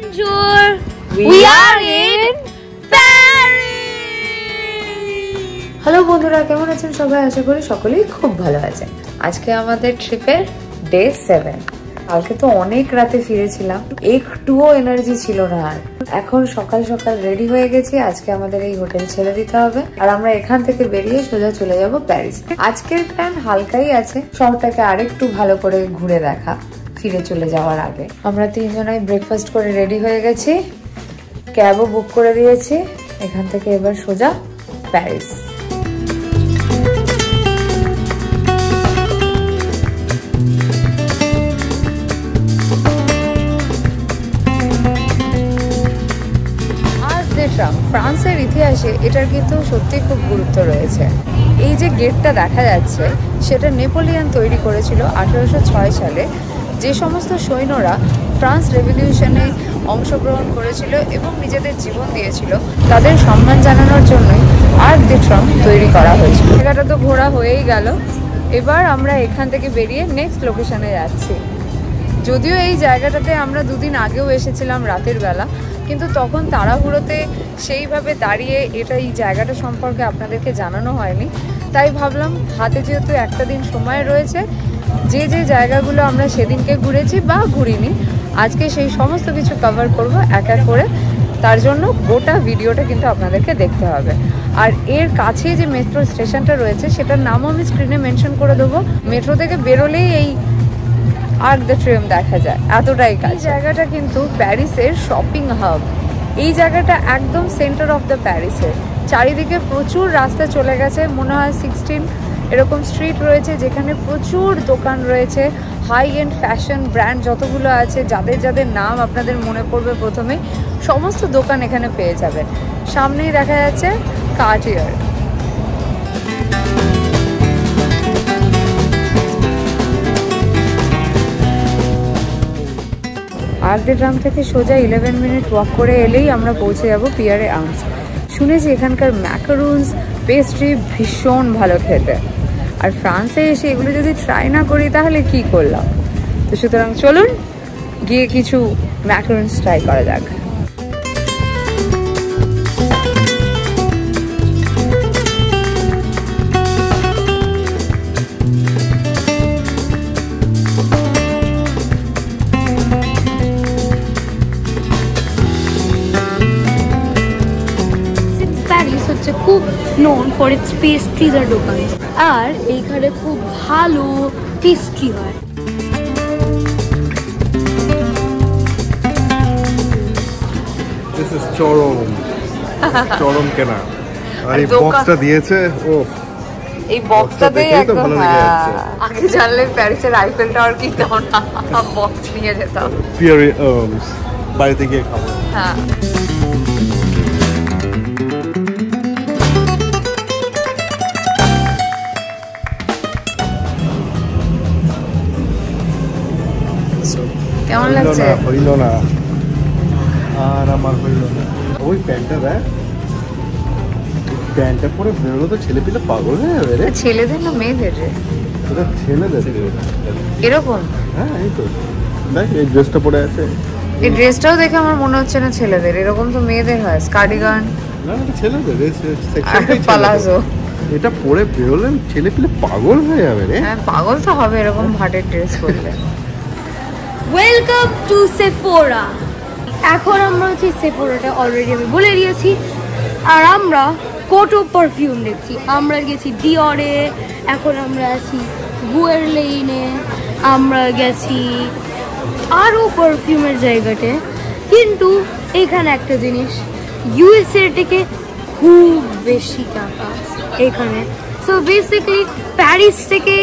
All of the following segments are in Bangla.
Bonjour. We are in Paris. Hello বন্ধুরা, কেমন আছেন সবাই? আশা করি সকলেই খুব ভালো আছেন। আজকে আমাদের ট্রিপের ডে 7। কালকে তো অনেক রাতে ফিরেছিলাম, একটুও এনার্জি ছিল না। আর এখন সকাল সকাল রেডি হয়ে গেছি। আজকে আমাদের এই হোটেল ছেড়ে দিতে হবে আর আমরা এখান থেকে বেরিয়ে সোজা চলে যাব প্যারিস। আজকের প্ল্যান হালকাই আছে, শহরটাকে আরেকটু ভালো করে ঘুরে দেখা ফিরে চলে যাওয়ার আগে। আমরা তিনজনাই ব্রেকফাস্ট করে রেডি হয়ে গেছি, ক্যাবও বুক করে দিয়েছি। এখান থেকে এবার সোজা প্যারিস। ফ্রান্সের ইতিহাসে এটার কিন্তু সত্যি খুব গুরুত্ব রয়েছে। এই যে গেটটা দেখা যাচ্ছে সেটা নেপোলিয়ন তৈরি করেছিল 1806 সালে। যে সমস্ত সৈন্যরা ফ্রান্স রেভলিউশনে অংশগ্রহণ করেছিল এবং নিজেদের জীবন দিয়েছিল তাদের সম্মান জানানোর জন্যই আর্ক দে ট্রিউম্ফ তৈরি করা হয়েছিল। জায়গাটা তো ঘোরা হয়েই গেল, এবার আমরা এখান থেকে বেরিয়ে নেক্সট লোকেশনে যাচ্ছি। যদিও এই জায়গাটাতে আমরা দুদিন আগেও এসেছিলাম রাতের বেলা, কিন্তু তখন তাড়াহুড়োতে সেইভাবে দাঁড়িয়ে এই জায়গাটা সম্পর্কে আপনাদেরকে জানানো হয়নি। তাই ভাবলাম হাতে যেহেতু একটা দিন সময় রয়েছে, যে যে জায়গাগুলো আমরা সেদিনকে ঘুরেছি বা ঘুরিনি, আজকে সেই সমস্ত কিছু কভার করব এক এক করে। তার জন্য গোটা ভিডিওটা কিন্তু আপনাদেরকে দেখতে হবে। আর এর কাছে যে মেট্রো স্টেশনটা রয়েছে সেটার নামও আমি স্ক্রিনে মেনশন করে দেবো। মেট্রো থেকে বেরোলেই এই আর্ক দ্য ট্রিউম্ফ দেখা যায়, এতটাই কাছে। জায়গাটা কিন্তু প্যারিসের শপিং হাব। এই জায়গাটা একদম সেন্টার অফ দ্য প্যারিসের। চারিদিকে প্রচুর রাস্তা চলে গেছে, মনে হয় 16 এরকম স্ট্রিট রয়েছে যেখানে প্রচুর দোকান রয়েছে। হাই এন্ড ফ্যাশন ব্র্যান্ড যতগুলো আছে, যাদের যাদের নাম আপনাদের মনে পড়বে প্রথমে, সমস্ত দোকান এখানে পেয়ে যাবেন। সামনেই দেখা যাচ্ছে কার্টিয়ার। আর্ক দে ট্রিউম্ফ থেকে সোজা 11 মিনিট ওয়াক করে এলেই আমরা পৌঁছে যাব পিয়ারে আর্মস। শুনেছি এখানকার ম্যাকারুনস পেস্ট্রি ভীষণ ভালো খেতে, আর ফ্রান্সে এসে এগুলো যদি ট্রাই না করি তাহলে কি করলাম। তো সুতরাং চলুন গিয়ে কিছু ম্যাকারুনস ট্রাই করা যাক। খুব নোন ফর ইটস পেস্ট্রিজ আর দোকান, আর এইখানে খুব ভালো টেস্টি হয়। This is চরম কেনা। আর এই বক্সটা দিয়েছে, ও এই বক্সটাতেই একদম আগে জানলে প্যারিসের আইফেল টাওয়ার কিনতাম না, বক্স নিয়ে যেতাম। পিয়ারে আর্মস বাড়িতে গিয়ে খাবো। হ্যাঁ, কেমন লাগছে? হইল না, আর আমার হইল না। ওই প্যান্টটা দেখ, প্যান্টটা পরে বেরোলো তো ছেলে পিলে পাগল হয়ে যাবে রে। ছেলেদের না মেয়েদের রে? ওটা ছেলেদের এরকম। হ্যাঁ, এই তো দেখ, এই ড্রেসটা পরে আছে। এই ড্রেসটাও দেখে আমার মনে হচ্ছে না ছেলেদের, এরকম তো মেয়েদের হয়। স্কার্ডিগান না, এটা ছেলেদের পালাজো। এটা পরে বেরোলেন ছেলে পিলে পাগল হয়ে যাবে রে। হ্যাঁ, পাগল তো হবে এরকম ভাটের ড্রেস পরলে। Welcome to Sephora. এখন আমরা হচ্ছে সেফোরাটা অলরেডি আমি বলে দিয়েছি, আর আমরা কোটো পারফিউম দেখছি। আমরা গেছি ডিওরে, এখন আমরা আছি গুয়ারলেইনে, আমরা গেছি আরও পারফিউমের জায়গাতে। কিন্তু এখানে একটা জিনিস, ইউএসএ থেকে খুব বেশি টাকা এখানে। সো বেসিক্যালি প্যারিস থেকে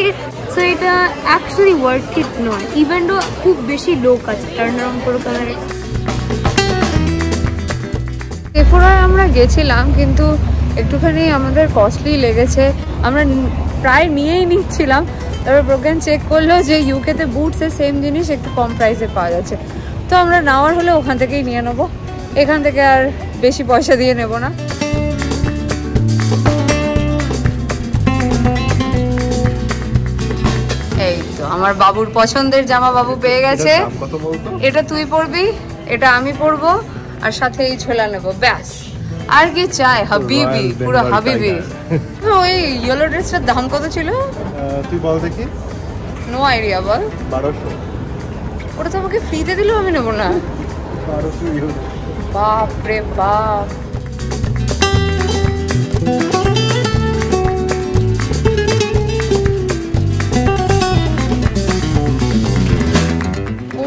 সো এটা অ্যাকচুয়ালি ওয়ার্থ ইট নয়, ইভেন দো খুব বেশি লোক আছে টার্ন অ্যারাউন্ড করে কালারে। সেফোরায় আমরা গেছিলাম কিন্তু একটুখানি আমাদের কস্টলি লেগেছে। আমরা প্রায় নিয়েই নিচ্ছিলাম, তারপর প্রজ্ঞান চেক করলো যে ইউকেতে বুটসের সেম জিনিস একটু কম প্রাইসে পাওয়া যাচ্ছে। তো আমরা নেওয়ার হলে ওখান থেকেই নিয়ে নেবো, এখান থেকে আর বেশি পয়সা দিয়ে নেব না। এই তো আমার বাবুর পছন্দের জামা বাবু পেয়ে গেছে। এটা তুই পরবি, এটা আমি পরবো আর সাথে এই ঝোলা নেবো, ব্যাস। আর কি চাই? হাবিবি, পুরো হাবিবি। ওই ইয়েলো ড্রেসটার দাম কত ছিল তুই বল দেখি। নো আইডিয়া, বল। 1200। ওটা তো আমাকে ফ্রিতে দিল, আমি নেবো না। 1200 ইউরো। বাপ রে বাপ।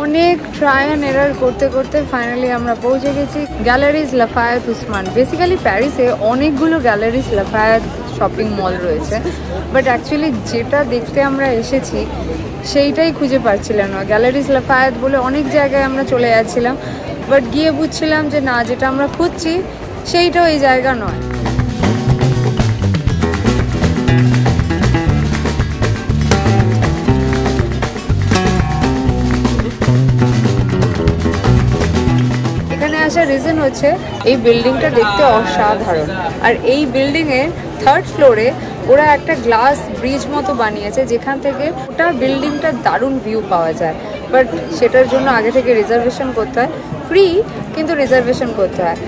অনেক ট্রাই অ্যান্ড এরর করতে করতে ফাইনালি আমরা পৌঁছে গেছি গ্যালারিজ লাফায়েত উসমান। বেসিক্যালি প্যারিসে অনেকগুলো গ্যালারিজ লাফায়েত শপিং মল রয়েছে, বাট অ্যাকচুয়ালি যেটা দেখতে আমরা এসেছি সেইটাই খুঁজে পাচ্ছিলাম না। গ্যালারিজ লাফায়েত বলে অনেক জায়গায় আমরা চলে যাচ্ছিলাম, বাট গিয়ে বুঝছিলাম যে না, যেটা আমরা খুঁজছি সেইটাও এই জায়গা নয়। এখানে আসার রিজন হচ্ছে এই বিল্ডিংটা দেখতে অসাধারণ, আর এই বিল্ডিংয়ের 3rd ফ্লোরে ওরা একটা গ্লাস ব্রিজ মতো বানিয়েছে যেখান থেকে ওটা বিল্ডিংটার দারুণ ভিউ পাওয়া যায়। বাট সেটার জন্য আগে থেকে রিজার্ভেশন করতে হয়, ফ্রি কিন্তু রিজার্ভেশন করতে হয়।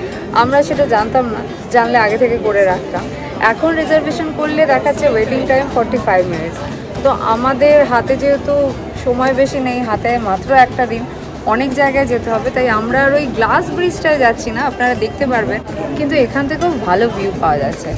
আমরা সেটা জানতাম না, জানলে আগে থেকে করে রাখতাম। এখন রিজার্ভেশন করলে দেখাচ্ছে ওয়েটিং টাইম 45 মিনিটস। তো আমাদের হাতে যেহেতু সময় বেশি নেই, হাতে মাত্র একটা দিন, অনেক জায়গায় যেতে হবে, তাই আমরা আর ওই গ্লাস ব্রিজটায় যাচ্ছি না, আপনারা দেখতে পারবেন, কিন্তু এখান থেকেও ভালো ভিউ পাওয়া যাচ্ছে।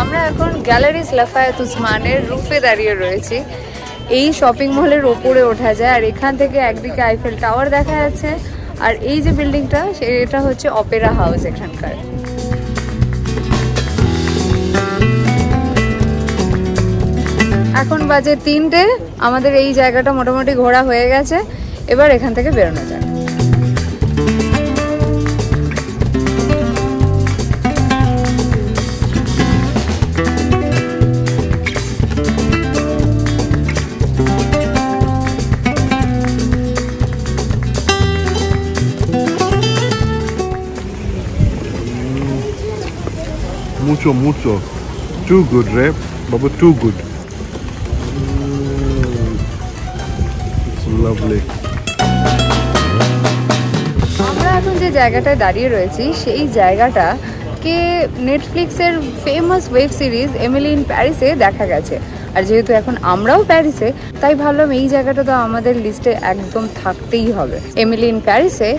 আমরা এখন গ্যালারিজ লাফায়েত উসমানের রুফে দাঁড়িয়ে রয়েছি। এই শপিং মলের ওপরে ওঠা যায়, আর এখান থেকে একদিকে আইফেল টাওয়ার দেখা যাচ্ছে, আর এই যে বিল্ডিংটা সেটা হচ্ছে অপেরা হাউস এখানকার। এখন বাজে 3টে, আমাদের এই জায়গাটা মোটামুটি ঘোরা হয়ে গেছে, এবার এখান থেকে বেরোনো যায়। Mucho. Too good, Ray. Baba, too good. It's lovely. আমরা এখন যে জায়গাটায় দাঁড়িয়ে রয়েছি সেই জায়গাটাকে নেটফ্লিক্সের famous web series Emily in প্যারিসে দেখা গেছে। আর যেহেতু এখন আমরাও প্যারিসে, তাই ভাবলাম এই জায়গাটা তো আমাদের লিস্টে একদম থাকতেই হবে। এমিলি ইন প্যারিসে,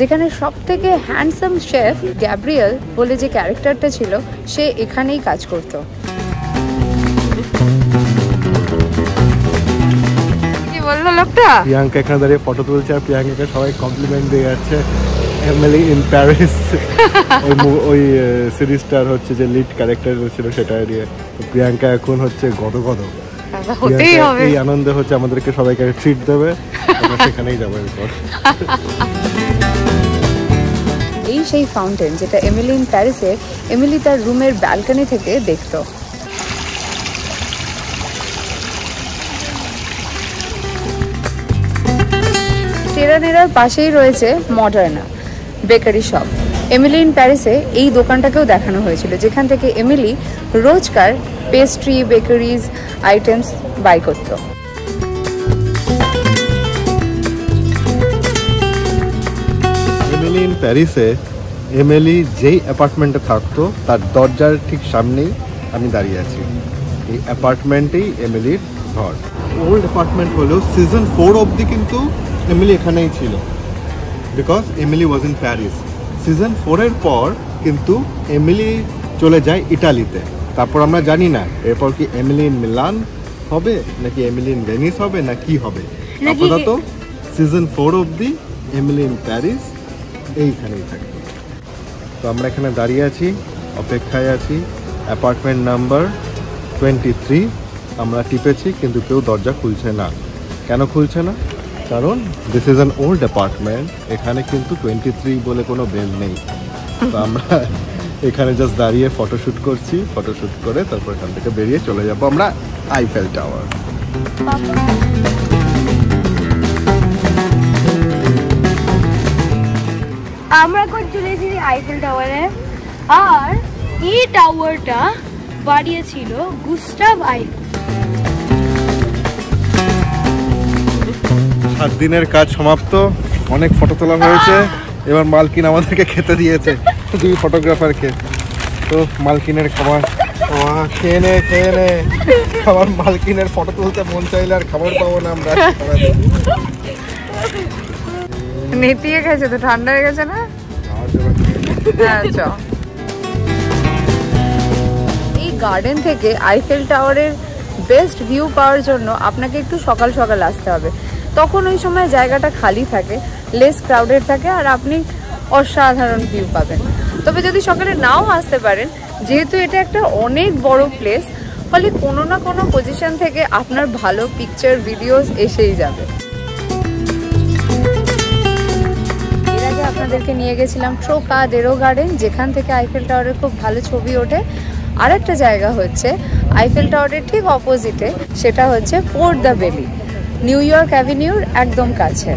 যেখানে সব থেকে হ্যান্ডসাম শেফ গ্যাব্রিয়েল বলে যে ক্যারেক্টারটা ছিল, সে এখানেই কাজ করতো। কি বললো লোকটা? প্রিয়াঙ্কা এখানে দাঁড়িয়ে ফটো তুলছে, আর প্রিয়াঙ্কাকে সবাই কমপ্লিমেন্ট দিয়ে যাচ্ছে। এমিলি ইন প্যারিস ওই সিরিজটার হচ্ছে যে লিড ক্যারেক্টার ছিল, সেটা দিয়ে প্রিয়াঙ্কা এখন হচ্ছে গদগদ। এই আনন্দে হচ্ছে আমাদেরকে সবাইকে ট্রিট দেবে, আমরা সেখানেই যাবো এরপর। এই সেই ফাউন্টেন যেটা এমিলি ইন প্যারিসে এমিলি তার রুমের ব্যালকনি থেকে দেখতো। টেরানেরার পাশেই রয়েছে Moderna bakery shop. Emily in প্যারিসে এই দোকানটাকেও দেখানো হয়েছিল, যেখান থেকে এমিলি রোজকার পেস্ট্রি বেকারিজ আইটেমস বাই করত। এমিলি ইন প্যারিসে এমিলি যেই অ্যাপার্টমেন্টে থাকতো তার দরজার ঠিক সামনেই আমি দাঁড়িয়ে আছি। এই অ্যাপার্টমেন্টেই এমিলির ঘর। ওল্ড অ্যাপার্টমেন্ট হলেও সিজন 4 অবধি কিন্তু এমিলি এখানেই ছিল, because Emily was in Paris. Season 4-এর পর কিন্তু এমিলি চলে যায় ইটালিতে। তারপর আমরা জানি না এরপর কি এমিলি ইন মিলান হবে, নাকি এমিলি ইন ভেনিস হবে, না কি হবে। আপাতত সিজন 4 অবধি এমিলি ইন প্যারিস এইখানেই থাকবে। তো আমরা এখানে দাঁড়িয়ে আছি, অপেক্ষায় আছি। অ্যাপার্টমেন্ট নাম্বার 23 আমরা টিপেছি, কিন্তু কেউ দরজা খুলছে না। কেন খুলছে না? কারণ this is an old apartment, এখানে কিন্তু 23 বলে কোনো বেল নেই। তো আমরা এখানে জাস্ট দাঁড়িয়ে ফটোশ্যুট করছি, ফটোশ্যুট করে তারপর এখান থেকে বেরিয়ে চলে যাবো আমরা আইফেল টাওয়ার। আমরা এখন চলে এসেছি আইফেল টাওয়ারে, আর এই টাওয়ারটা বানিয়েছিল গুস্টাভ আইফেল। 7 দিনের কাজ সমাপ্ত, অনেক ফটো তোলা হয়েছে, এবার মালকিন আমাদেরকে খেতে দিয়েছে 2 ফটোগ্রাফারকে। তো মালকিনের খাবার খেয়ে নে খাবার, মালকিনের ফটো তুলতে মন চাইলে আর খাবার পাবো না আমরা। নেতিয়ে গেছে তো, ঠান্ডা হয়ে গেছে না? এই গার্ডেন থেকে আইফেল টাওয়ারের বেস্ট ভিউ পাওয়ার জন্য আপনাকে একটু সকাল সকাল আসতে হবে, তখন ওই সময় জায়গাটা খালি থাকে, লেস ক্রাউডেড থাকে, আর আপনি অসাধারণ ভিউ পাবেন। তবে যদি সকালে নাও আসতে পারেন, যেহেতু এটা একটা অনেক বড় প্লেস, ফলে কোনো না কোনো পজিশন থেকে আপনার ভালো পিকচার ভিডিওস এসেই যাবে। এর আগে আপনাদেরকে নিয়ে গেছিলাম ট্রোকাডেরো গার্ডেন, যেখান থেকে আইফেল টাওয়ারের খুব ভালো ছবি ওঠে। আর একটা জায়গা হচ্ছে আইফেল টাওয়ারের ঠিক অপোজিটে, সেটা হচ্ছে পোর্ট দ্য বেলি, নিউ ইয়র্ক অ্যাভিনিউর একদম কাছে।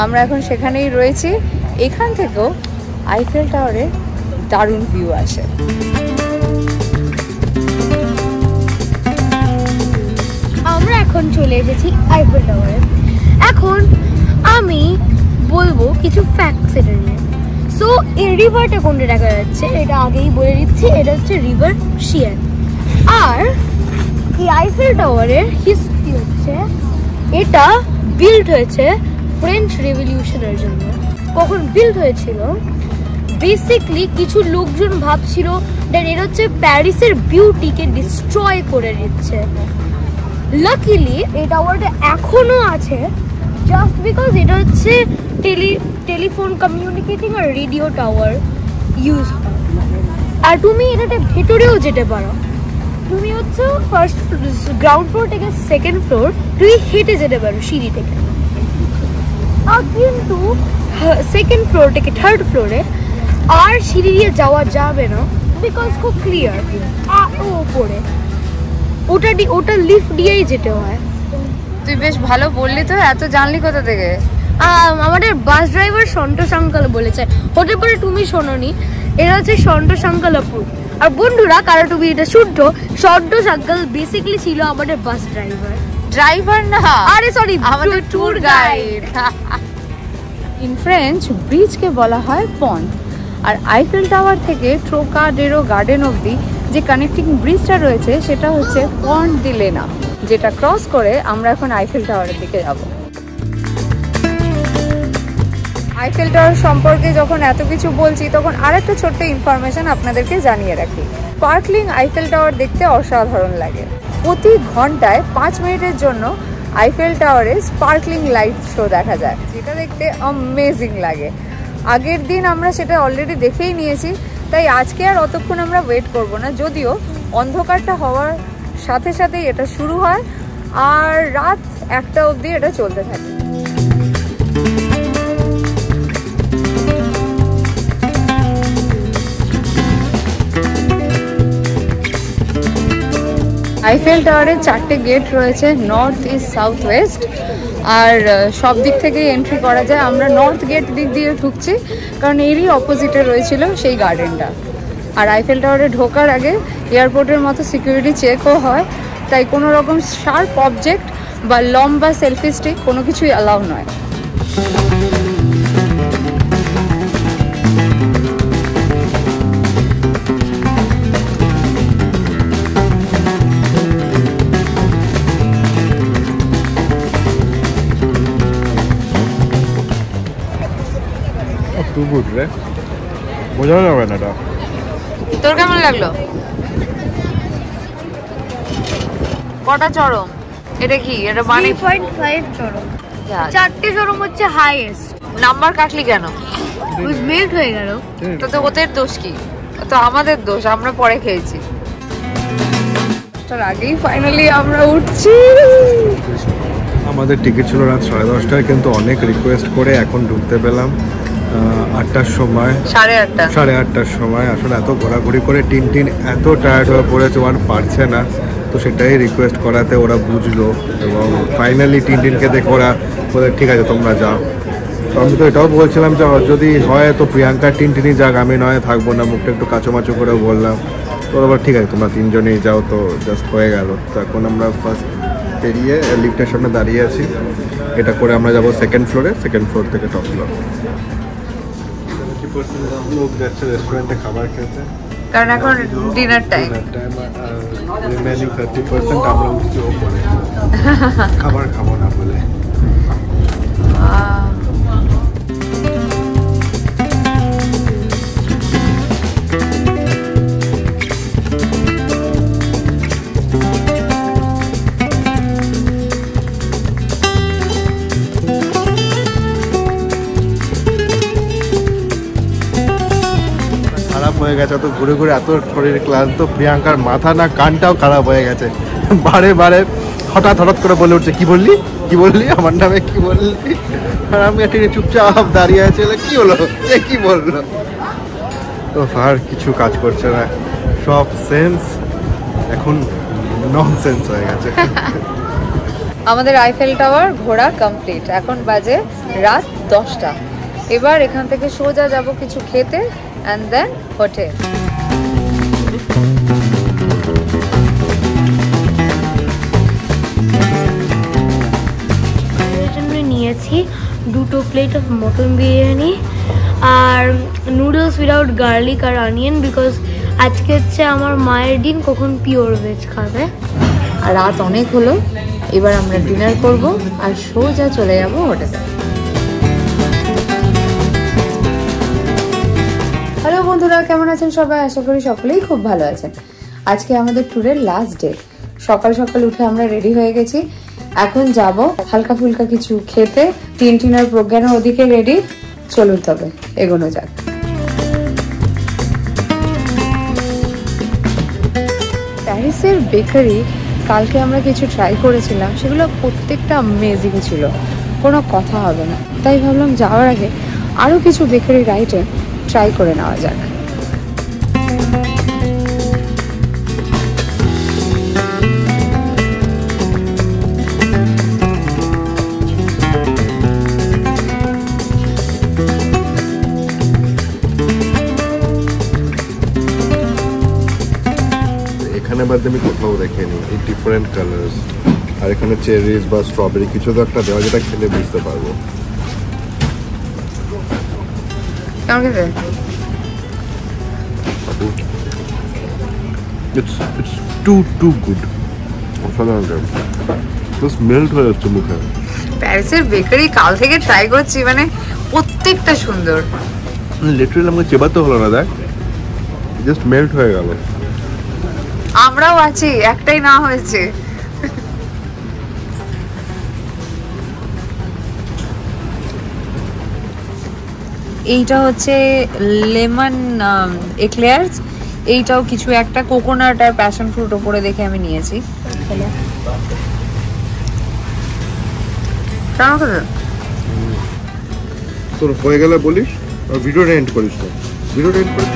আমরা এখন সেখানেই রয়েছি। এখান থেকেও আইফেল টাওয়ারের দারুণ ভিউ আসে। আমরা এখন চলে এসেছি আইফেল টাওয়ারে। এখন আমি বলবো কিছু ফ্যাক্টস এটা নিয়ে। সো এই রিভারটা কোনটা দেখা যাচ্ছে এটা আগেই বলে দিচ্ছি, এটা হচ্ছে রিভার শিয়ান। আর এই আইফেল টাওয়ারের হিস্ট্রি হচ্ছে এটা বিল্ড হয়েছে ফ্রেঞ্চ রেভলিউশনের জন্য। কখন বিল্ড হয়েছিল, বেসিকলি কিছু লোকজন ভাবছিল দ্যাট এটা হচ্ছে প্যারিসের বিউটিকে ডিস্ট্রয় করে দিচ্ছে। লাকিলি এই টাওয়ারটা এখনো আছে, জাস্ট বিকজ এটা হচ্ছে টেলিফোন কমিউনিকেটিং আর রেডিও টাওয়ার ইউজ হয়। আর তুমি এটাতে ভেতরেও যেতে পারো, তুমি হচ্ছে ফার্স্ট গ্রাউন্ড ফ্লোর থেকে সেকেন্ড ফ্লোর তুমি হেঁটে যেতে পারো সিঁড়ি থেকে। আর কিন্তু সেকেন্ড ফ্লোর থেকে থার্ড ফ্লোরে আর সিঁড়ি দিয়ে যাওয়া যাবে না, বিকজ খুব ক্লিয়ার এত উপরে, ওটা লিফট দিয়েই যেতে হয়। তুই বেশ ভালো বললি তো, এত জানলি কোথা থেকে? আমাদের বাস ড্রাইভার সন্তোষ আঙ্কাল বলেছে, হতে পারে তুমি শোনোনি, এটা হচ্ছে সন্তোষ আঙ্কাল অ্যাপ্রুভ। আর বন্ধুরা, কারণ তুমি এটা শুনছো, সন্তোষ আঙ্কাল বেসিক্যালি ছিল আমাদের বাস ড্রাইভার না, আরে সরি, আমাদের ট্যুর গাইড। ইন ফ্রেঞ্চ ব্রিজকে বলা হয় পন্ট। আর আইফেল টাওয়ার থেকে ট্রোকাডেরো গার্ডেন অবধি যে কানেক্টিং ব্রিজটা রয়েছে সেটা হচ্ছে পন্ট দি লেনা, যেটা ক্রস করে আমরা এখন আইফেল টাওয়ারের দিকে যাব। আইফেল টাওয়ার সম্পর্কে যখন এত কিছু বলছি, তখন আরেকটা ছোট্ট ইনফরমেশন আপনাদেরকে জানিয়ে রাখি। স্পার্কলিং আইফেল টাওয়ার দেখতে অসাধারণ লাগে। প্রতি ঘন্টায় 5 মিনিটের জন্য আইফেল টাওয়ারে স্পার্কলিং লাইট শো দেখা যায়, যেটা দেখতে অ্যামেজিং লাগে। আগের দিন আমরা সেটা অলরেডি দেখেই নিয়েছি, তাই আজকে আর অতক্ষণ আমরা ওয়েট করব না। যদিও অন্ধকারটা হওয়ার সাথে সাথেই এটা শুরু হয়, আর রাত 1টা অবধি এটা চলতে থাকে। আইফেল টাওয়ারে 4টে গেট রয়েছে, নর্থ, ইস্ট, সাউথ, ওয়েস্ট। আর সব দিক থেকেই এন্ট্রি করা যায়। আমরা নর্থ গেট দিক দিয়ে ঢুকছি, কারণ এরই অপোজিটে রয়েছিল সেই গার্ডেনটা। আর আইফেল টাওয়ারে ঢোকার আগে এয়ারপোর্টের মতো সিকিউরিটি চেকও হয়, তাই কোনো রকম শার্প অবজেক্ট বা লম্বা সেলফি স্টিক কোনো কিছুই অ্যালাউ নয়। বোঝা যাবে না এটা। তোর কেমন লাগলো? কটা চরম? এটা কি? এটা মানে 3.5 চরম। 4টে চরম হচ্ছে হাইয়েস্ট। নাম্বার কাটলি কেন? মেল্ট হয়ে গেল। তো ওদের দোষ কি? তো আমাদের দোষ, আমরা পরে খেয়েছি। তার আগেই ফাইনালি আমরা উঠছি। আমাদের টিকিট ছিল রাত 10:30টায়, কিন্তু অনেক রিকোয়েস্ট করে এখন ঢুকতে পেলাম 8টার সময়, 8:30টার সময়। আসলে এত ঘোরাঘুরি করে টিন এত টায়ার্ড হয়ে পড়েছে, আর পারছে না। তো সেটাই রিকোয়েস্ট করাতে ওরা বুঝলো, এবং ফাইনালি টিনকে দেখে ওরা বলে ঠিক আছে তোমরা যাও। আমি তো এটাও বলছিলাম যে যদি হয় তো প্রিয়াঙ্কা টিনটিনি যাক, আমি নয় থাকবো না, মুখটা একটু কাচুমাচু করে বললাম। তো আবার ঠিক আছে তোমরা তিনজনেই যাও, তো জাস্ট হয়ে গেল। তো এখন আমরা ফার্স্ট পেরিয়ে লিফটের সামনে দাঁড়িয়ে আছি, এটা করে আমরা যাবো সেকেন্ড ফ্লোরে, সেকেন্ড ফ্লোর থেকে টপ ফ্লোর। লোক যাচ্ছে রেস্টুরেন্টে খাবার খেতে, কারণ এখন ডিনার টাইম। রিমেনিং 30% আমরা উঠছি ওপরে খাবার খাবো না বলে। খারাপ হয়ে গেছে তো ঘুরে ঘুরে, এত শরীর ক্লান্ত, প্রিয়াঙ্কার মাথা না কানটাও খারাপ হয়ে গেছে। বারে বারে হঠাৎ হঠাৎ করে বলে উঠছে কি বললি কি বললি, আমার নামে কি বললি। আর আমি একটু চুপচাপ দাঁড়িয়ে আছি, কি হলো এ কি বললো। তো আর কিছু কাজ করছে না, সব সেন্স এখন ননসেন্স হয়ে গেছে। আমাদের আইফেল টাওয়ার ঘোরা কমপ্লিট, এখন বাজে রাত 10টা। এবার এখান থেকে সোজা যাব কিছু খেতে, অ্যান্ড দেন হোটেল। নিয়েছি 2 প্লেট অফ মটন বিরিয়ানি আর নুডলস উইদাউট গার্লিক আর অনিয়ন, বিকজ আজকে হচ্ছে আমার মায়ের দিন, কখন পিওর ভেজ খাবে। আর রাত অনেক হলো, এবার আমরা ডিনার করব আর সোজা চলে যাব হোটেলে। হ্যালো বন্ধুরা, কেমন আছেন সবাই? আশা করি সকলেই খুব ভালো আছেন। আজকে আমাদের ট্যুরের লাস্ট ডে। সকাল সকাল উঠে আমরা রেডি হয়ে গেছি, এখন যাব হালকা ফুলকা কিছু খেতে। টিনটিনার প্রজ্ঞানের ওদিকে রেডি, চলুন তবে এগোনো যাক। প্যারিসের বেকারি কালকে আমরা কিছু ট্রাই করেছিলাম, সেগুলো প্রত্যেকটা অ্যামেজিং ছিল, কোনো কথা হবে না। তাই ভাবলাম যাওয়ার আগে আরও কিছু বেকারির আইটেম ট্রাই করে নেওয়া যাক। এখানে বাদে আমি কোথাও দেখিনি এই ডিফারেন্ট কালার্স, আর এখানে চেরিজ বা স্ট্রবেরি কিছু তো একটা দেওয়া, যেটা খেলে বুঝতে পারবো। কেমন খেতে? It's too good. Just melt হয়ে যাচ্ছে মুখে। প্যারিসের বেকারি কাল থেকে ট্রাই করছি, মানে প্রত্যেকটা সুন্দর। লিটারালি আমাকে চেবাতে হলো না, দেখ জাস্ট মেল্ট হয়ে গেল। আমরাও আছি, একটাই না হয়েছে। এইটা হচ্ছে লেমন এক্লেয়ার্স, এইটাও কিছু একটা কোকোনাট আর প্যাশন ফ্রুট ওপরে দেখে আমি নিয়েছি। তোর হয়ে গেলে বলিস, আর ভিডিওটা এন্ড করিস না, ভিডিওটা এন্ড করিস।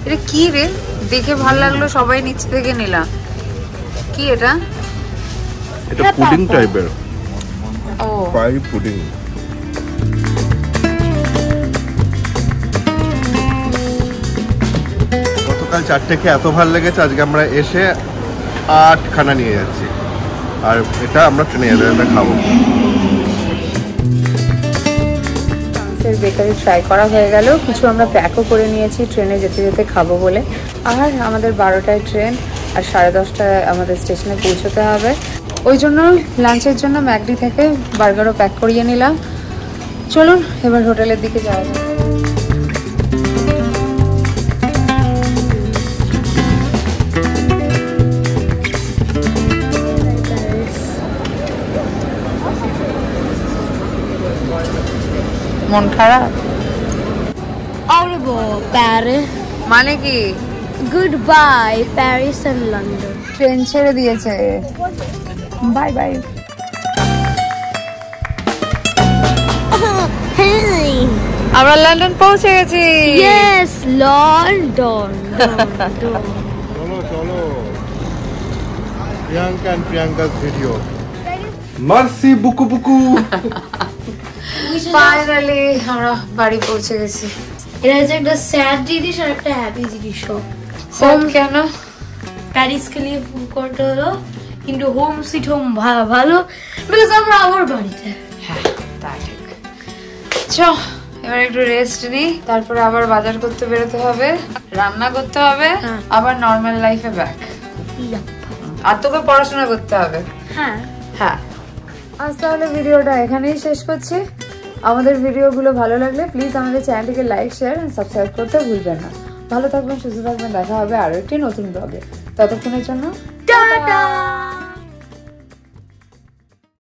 এটা কি রে, দেখে ভালো লাগলো, সবাই নিচে থেকে নিলাম। কি এটা? এটা পুডিং টাইপের, ও পাই পুডিং। গতকাল 4টে খেয়ে এত ভালো লেগেছে, আজকে আমরা এসে 8খানা নিয়ে যাচ্ছি, আর এটা আমরা ট্রেনে যেতে খাবো। বেকারি ট্রাই করা হয়ে গেল, কিছু আমরা প্যাকও করে নিয়েছি ট্রেনে যেতে যেতে খাবো বলে। আর আমাদের 12টায় ট্রেন, আর 10:30টায় আমাদের স্টেশনে পৌঁছতে হবে। ওই জন্য লাঞ্চের জন্য ম্যাকডি থেকে বার্গারও প্যাক করিয়ে নিলাম। চলুন এবার হোটেলের দিকে যাওয়া যাক। মন খারাপ? প্যারিস মানে কি? Good bye Paris and London. Train ছেড়ে দিয়েছে, বাই বাই। আমরা লন্ডন পৌঁছে গেছি। Yes, London. Priyanka and Priyanka's video. Mercy buku buku. Finally আমরা বাড়ি পৌঁছে গেছি। এটা হচ্ছে একটা স্যাড জিনিস আর একটা হ্যাপি জিনিসও। হোম কেন? প্যারিসকে নিয়ে ফুল করতে হলো, কিন্তু হোম সুইট হোম ভালো বিকজ আমরা আমার বাড়িতে। হ্যাঁ তা ঠিক। চ এবার একটু রেস্ট নিই, তারপরে আবার বাজার করতে বেরোতে হবে, রান্না করতে হবে, আবার নর্মাল লাইফে ব্যাক। আর তোকে পড়াশোনা করতে হবে। হ্যাঁ হ্যাঁ, আজ তাহলে ভিডিওটা এখানেই শেষ করছি। আমাদের ভিডিওগুলো ভালো লাগলে প্লিজ আমাদের চ্যানেলটিকে লাইক, শেয়ার এন্ড সাবস্ক্রাইব করতে ভুলবেন না। ভালো থাকবেন, সুস্থ থাকবেন, দেখা হবে আরো একটি নতুন ব্লগে। ততক্ষণের জন্য টাটা।